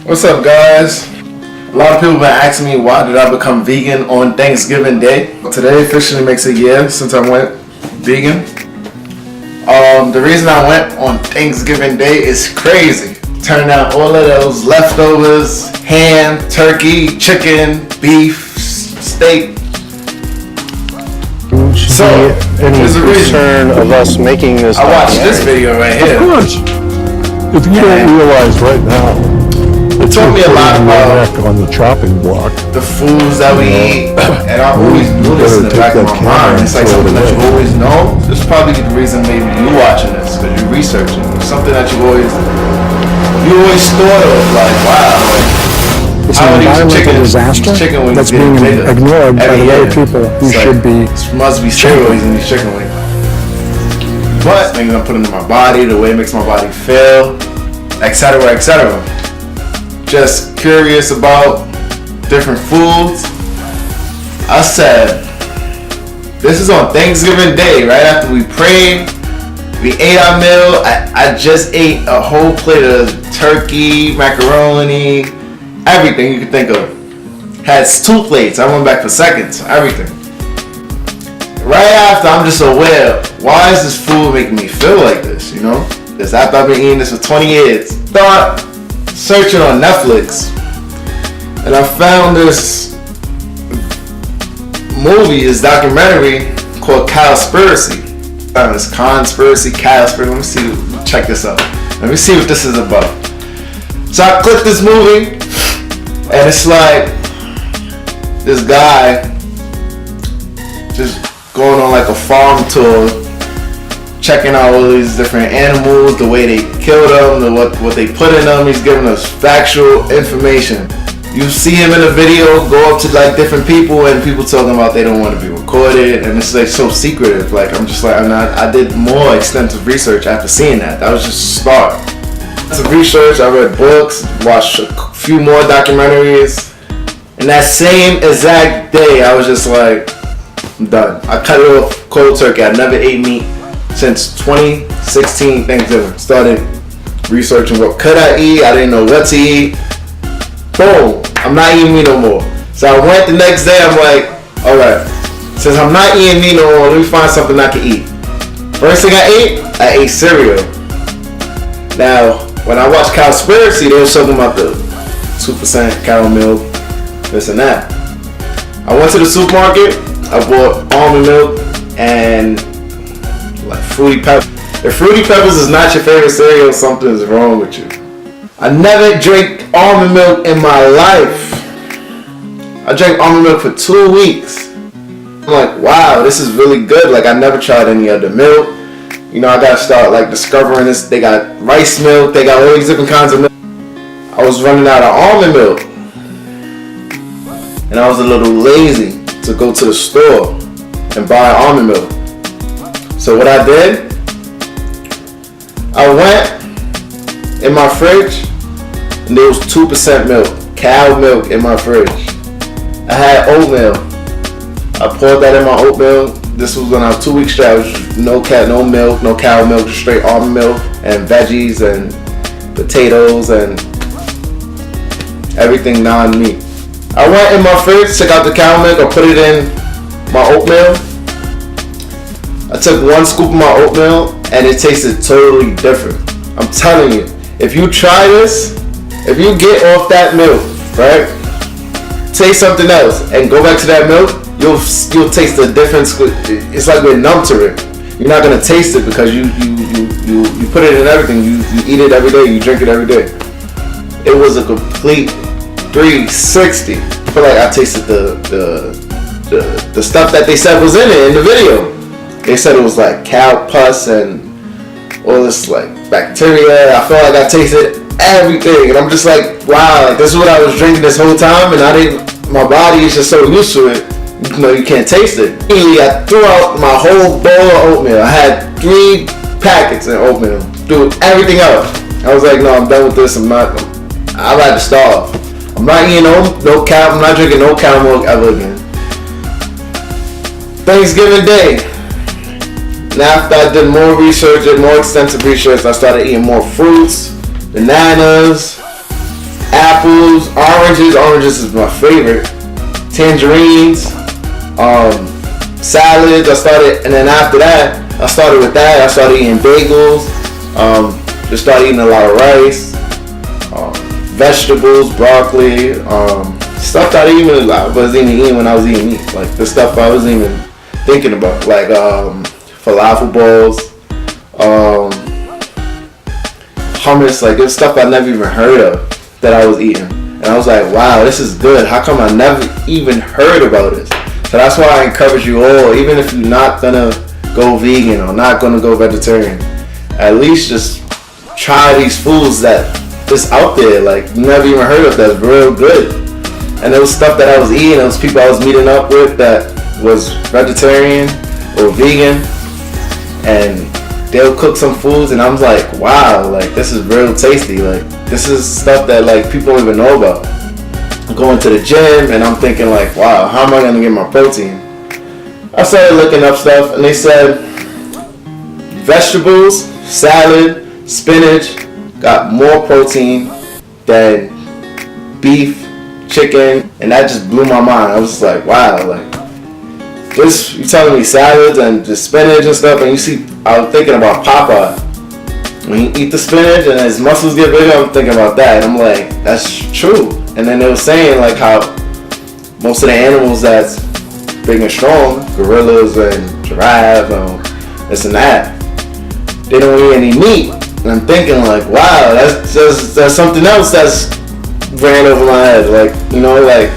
What's up, guys? A lot of people have been asking me why did I become vegan on Thanksgiving Day. Today officially makes a year since I went vegan. The reason I went on Thanksgiving Day is crazy. Turning out all of those leftovers, ham, turkey, chicken, beef, steak. So, there's a concern of us making this. I watched this video right here. Of course. If you don't realize right now, It told me a lot about on the chopping block. the foods that we eat, and I always knew this in the back of my mind. It's like something that you always know. This is probably the reason maybe you watching this, because you're researching. It's something that you always thought of, like, wow, like, It's an environmental disaster that's being ignored by the very people who should be. Must be steroids in these chicken wings. But things I'm putting in my body, the way it makes my body feel, etc., etc. Just curious about different foods. I said, this is on Thanksgiving Day, right after we prayed. We ate our meal. I just ate a whole plate of turkey, macaroni, everything you could think of. Had 2 plates. I went back for seconds. Everything. Right after, I'm just aware, why is this food making me feel like this, you know? Because after I've been eating this for 20 years, thought searching on Netflix, and I found this movie, this documentary called Cowspiracy. It's Conspiracy, Cowspiracy. Let me see, check this out. Let me see what this is about. So I clicked this movie, and it's like this guy just going on like a farm tour, checking out all these different animals, the way they kill them, what they put in them. He's giving us factual information. You see him in a video go up to like different people, and people talking about they don't want to be recorded, and it's like so secretive. Like I'm just like I did more extensive research after seeing that. That was just a start. Some research. I read books, watched a few more documentaries. And that same exact day, I was just like, I'm done. I cut it off cold turkey. I never ate meat since 2016 Thanksgiving. Started researching what could I eat. I didn't know what to eat. Boom. I'm not eating meat no more. So I went the next day. I'm like, alright, since I'm not eating meat no more, let me find something I can eat. First thing I ate cereal. Now, when I watched Cowspiracy, they were talking about the 2% cow milk, this and that. I went to the supermarket. I bought almond milk and like Fruity Pebbles. If Fruity Pebbles is not your favorite cereal, something is wrong with you. I never drank almond milk in my life. I drank almond milk for 2 weeks. I'm like, wow, this is really good. Like I never tried any other milk. You know, I gotta start like discovering this. They got rice milk. They got all these different kinds of milk. I was running out of almond milk, and I was a little lazy to go to the store and buy almond milk. So what I did, I went in my fridge, and there was 2% milk, cow milk in my fridge. I had oatmeal. I poured that in my oatmeal. This was when I was 2 weeks straight. I was no milk, no cow milk, just straight almond milk and veggies and potatoes and everything non-meat. I went in my fridge, took out the cow milk, I put it in my oatmeal. I took 1 scoop of my oatmeal and it tasted totally different. I'm telling you, if you try this, if you get off that milk, right? Taste something else and go back to that milk, you'll taste the difference. It's like you're numb to it. You're not gonna taste it because you put it in everything. You eat it every day. You drink it every day. It was a complete 360. I feel like I tasted the stuff that they said was in it in the video. They said it was like cow pus and all this like bacteria. I felt like I tasted everything, and I'm just like, wow, like this is what I was drinking this whole time, and I didn't. My body is just so used to it. You know, you can't taste it. Immediately, I threw out my whole bowl of oatmeal. I had 3 packets of oatmeal. Threw everything out. I was like, no, I'm done with this. I'd rather starve. I'm not eating no cow. I'm not drinking no cow milk ever again. Thanksgiving Day. And after I did more research, more extensive research, I started eating more fruits, bananas, apples. vegetables, oranges. Oranges is my favorite. Tangerines, salads. And then after that, I started with that. I started eating bagels. Just started eating a lot of rice, vegetables, broccoli, stuff that I wasn't even eating when I was eating meat. Like the stuff I wasn't even thinking about, like falafel balls, hummus. Like there's stuff I never even heard of that I was eating, and I was like, wow, this is good. How come I never even heard about this? So that's why I encourage you all, even if you're not gonna go vegan or not gonna go vegetarian, at least just try these foods that is out there, like you never even heard of, that's real good. And there was stuff that I was eating, there was people I was meeting up with that was vegetarian or vegan, and they'll cook some foods and I was like, wow, like this is real tasty. Like this is stuff that like people don't even know about. I'm going to the gym and I'm thinking like, wow, how am I gonna get my protein? I started looking up stuff and they said vegetables, salad, spinach got more protein than beef, chicken, and that just blew my mind. I was just like, wow, like this, you telling me salads and just spinach and stuff, and you see, I was thinking about Popeye. When you eat the spinach and his muscles get bigger, I'm thinking about that, and I'm like, that's true. And then they were saying like how most of the animals that's big and strong, gorillas and giraffes and this and that, they don't eat any meat. And I'm thinking like, wow, that's something else that's ran over my head. Like, you know, like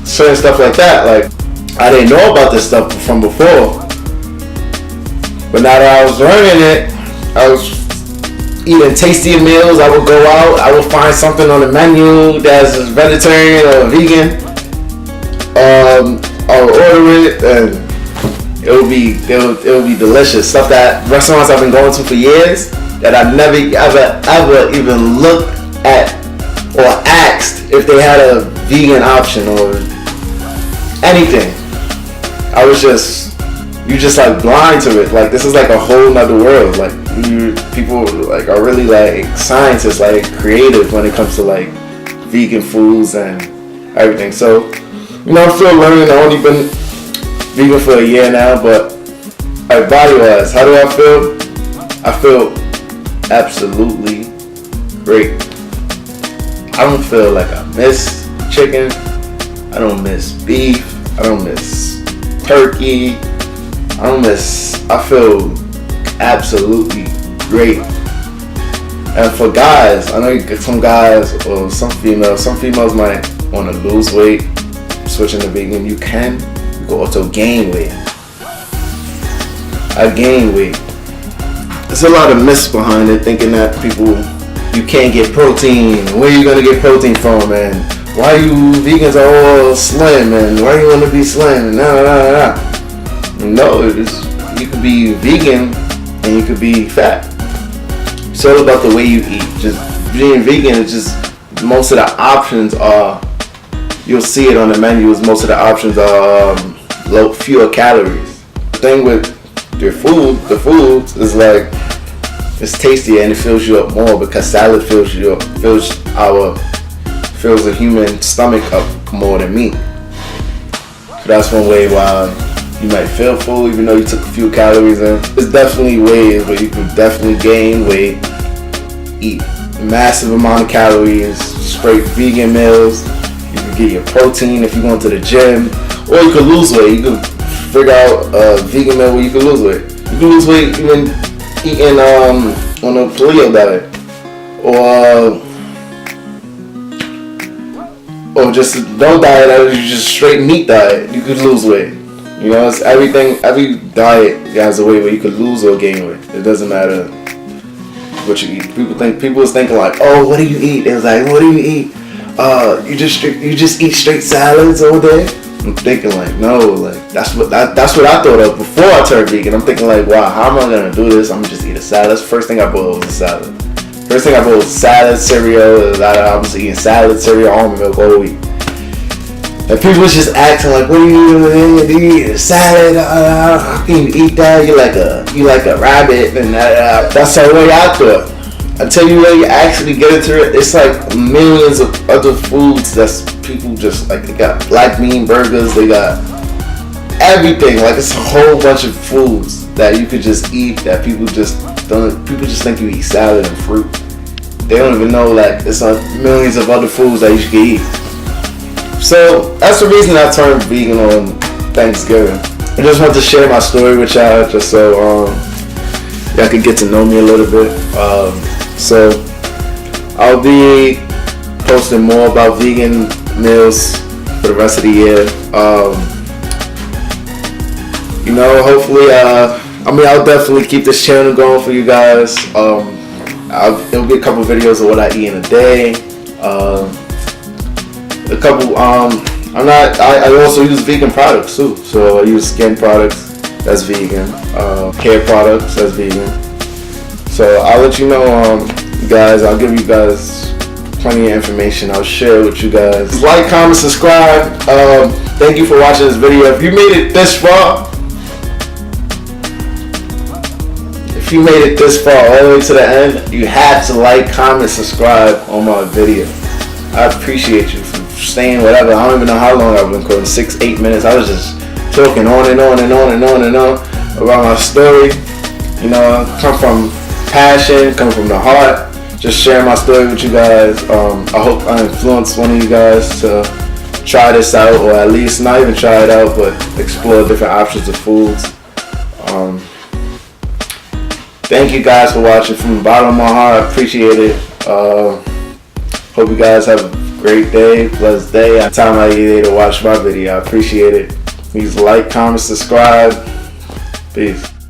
certain stuff like that. Like I didn't know about this stuff from before. But now that I was learning it, I was eating tastier meals. I would go out, I would find something on the menu that's vegetarian or vegan. I would order it and it would be delicious. Stuff that restaurants I've been going to for years that I've never ever even looked at or asked if they had a vegan option or anything. I was you just like blind to it. Like this is like a whole nother world. Like people like are really like scientists, like creative when it comes to like vegan foods and everything. So, you know, I'm still learning. I've only been vegan for a year now, but like body-wise, how do I feel? I feel absolutely great. I don't feel like I miss chicken. I don't miss beef. I don't miss turkey. I feel absolutely great. And for guys, I know you get some guys or some females might want to lose weight, switching to vegan. You can also gain weight. I gain weight. There's a lot of myths behind it, thinking that you can't get protein. Where are you gonna get protein from? And why you vegans are all slim? And why you want to be slim? No, you could be vegan and you could be fat. It's all about the way you eat. Just being vegan is just most of the options are. You'll see it on the menus. Most of the options are fewer calories. The thing with the foods is like it's tastier and it fills you up more because salad fills the human stomach up more than meat. So that's one way why you might feel full even though you took a few calories in. There's definitely ways where you can definitely gain weight, eat massive amount of calories, straight vegan meals. You can get your protein if you go to the gym, or you could lose weight. You could figure out a vegan meal where you can lose weight. You can lose weight even eating on a paleo diet, or just no diet, or just straight meat diet. You could lose weight. You know, it's everything. Every diet has a way where you could lose or gain weight. It doesn't matter what you eat. People was thinking like, oh, what do you eat? It was like, what do you eat? You just eat straight salads all day. I'm thinking like, no, like that's what I thought of before I turned vegan. I'm thinking like, wow, how am I gonna do this? I'm gonna just eat a salad. That's the first thing I bought was a salad. First thing I bought was salad, cereal. I was eating salad, cereal, almond milk all week. And people was just acting like, what do you do? You eat a salad? How can you eat that? You like a rabbit? And that's the way I thought. until you really actually get into it, it's like millions of other foods that's people just like. They got black bean burgers, they got everything. Like it's a whole bunch of foods that you could just eat that people just don't. People just think you eat salad and fruit. They don't even know like it's millions of other foods that you should eat. So that's the reason I turned vegan on Thanksgiving. I just want to share my story with y'all, just so y'all can get to know me a little bit. So I'll be posting more about vegan meals for the rest of the year. You know, hopefully, I'll definitely keep this channel going for you guys. It'll be a couple videos of what I eat in a day. I also use vegan products too. So I use skin products, that's vegan. Hair products, that's vegan. So I'll let you know, guys. I'll give you guys plenty of information. I'll share it with you guys. Like, comment, subscribe. Thank you for watching this video. If you made it this far, all the way to the end, you have to like, comment, subscribe on my video. I appreciate you for staying whatever. I don't even know how long I've been recording, 6-8 minutes. I was just talking on and on and on and on and on about my story. You know, come from passion, come from the heart, just sharing my story with you guys. I hope I influenced one of you guys to try this out, or at least not even try it out, but explore different options of foods. Thank you guys for watching from the bottom of my heart. I appreciate it. Hope you guys have a great day, blessed day. At the time I either to watch my video, I appreciate it. Please like, comment, subscribe. Peace.